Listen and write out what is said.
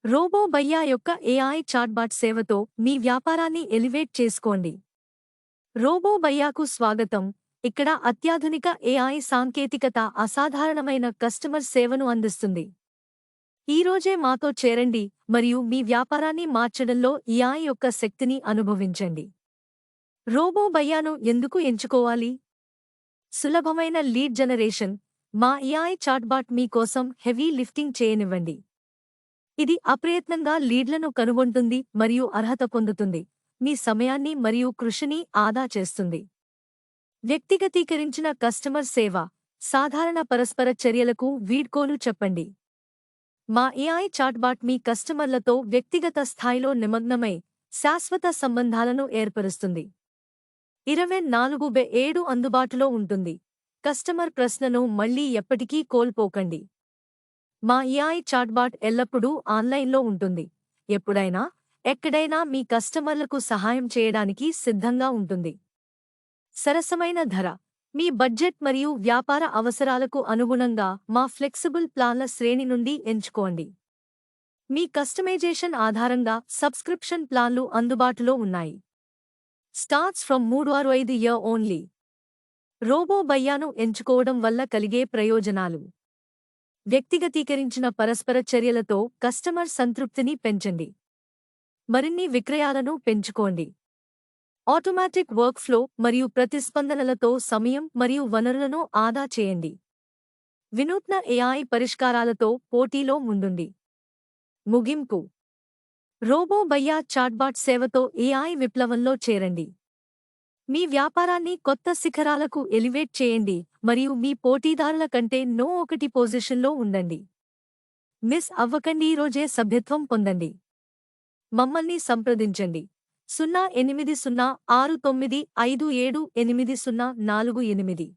Robo భయ్యా యొక్క AI chatbot సేవతో మీ వ్యాపారాన్ని ఎలివేట్ చేసుకోండి. రోబో భయ్యాకు స్వాగతం. ఇక్కడ అత్యాధునిక ఏఐ సాంకేతికత అసాధారణమైన కస్టమర్ సేవను అందిస్తుంది. ఈ రోజే మాతో చేరండి మరియు మీ వ్యాపారాన్ని మార్చడంలో ఏఐ యొక్క శక్తిని అనుభవించండి. రోబో భయ్యాను ఎందుకు ఎంచుకోవాలి? సులభమైన లీడ్ జనరేషన్. మా ఏఐ చాట్‌బాట్ మీ కోసం హెవీ లిఫ్టింగ్ చేయనివ్వండి. ఇది అప్రయత్నంగా లీడ్లను కనుగొంటుంది మరియు అర్హత పొందుతుంది. మీ సమయాన్ని మరియు కృషిని ఆదా చేస్తుంది. వ్యక్తిగతీకరించిన కస్టమర్ సేవ. సాధారణ పరస్పర చర్యలకు వీడ్కోలు చెప్పండి. మా ఏఐ చాట్‌బాట్ మీ కస్టమర్లతో వ్యక్తిగత స్థాయిలో నిమగ్నమై శాశ్వత సంబంధాలను ఏర్పరుస్తుంది. 24/7 అందుబాటులో ఉంటుంది. కస్టమర్ ప్రశ్నను మళ్లీ ఎప్పటికీ కోల్పోకండి. మా ఏఐ చాట్‌బాట్ ఎల్లప్పుడూ ఆన్లైన్లో ఉంటుంది. ఎప్పుడైనా, ఎక్కడైనా మీ కస్టమర్లకు సహాయం చేయడానికి సిద్ధంగా ఉంటుంది. సరసమైన ధర. మీ బడ్జెట్ మరియు వ్యాపార అవసరాలకు అనుగుణంగా మా ఫ్లెక్సిబుల్ ప్లాన్ల శ్రేణి నుండి ఎంచుకోండి. మీ కస్టమైజేషన్ ఆధారంగా సబ్స్క్రిప్షన్ ప్లాన్లు అందుబాటులో ఉన్నాయి. Starts from 365 year only. Robo భయ్యాను ఎంచుకోవడం వల్ల కలిగే ప్రయోజనాలు. వ్యక్తిగతీకరించిన పరస్పర చర్యలతో కస్టమర్ సంతృప్తిని పెంచండి. మరిన్ని విక్రయాలను పెంచుకోండి. ఆటోమేటిక్ వర్క్ఫ్లో మరియు ప్రతిస్పందనలతో సమయం మరియు వనరులను ఆదా చేయండి. వినూత్న ఏఐ పరిష్కారాలతో పోటీలో ముందుండి. ముగింపు. రోబో భయ్యా చాట్‌బాట్ సేవతో ఏఐ విప్లవంలో చేరండి. మీ వ్యాపారాన్ని కొత్త శిఖరాలకు ఎలివేట్ చేయండి మరియు మీ పోటీదారుల కంటే ఒకటి పొజిషన్లో ఉండండి. మిస్ అవ్వకండి. ఈరోజే సభ్యత్వం పొందండి. మమ్మల్ని సంప్రదించండి. 080695788048.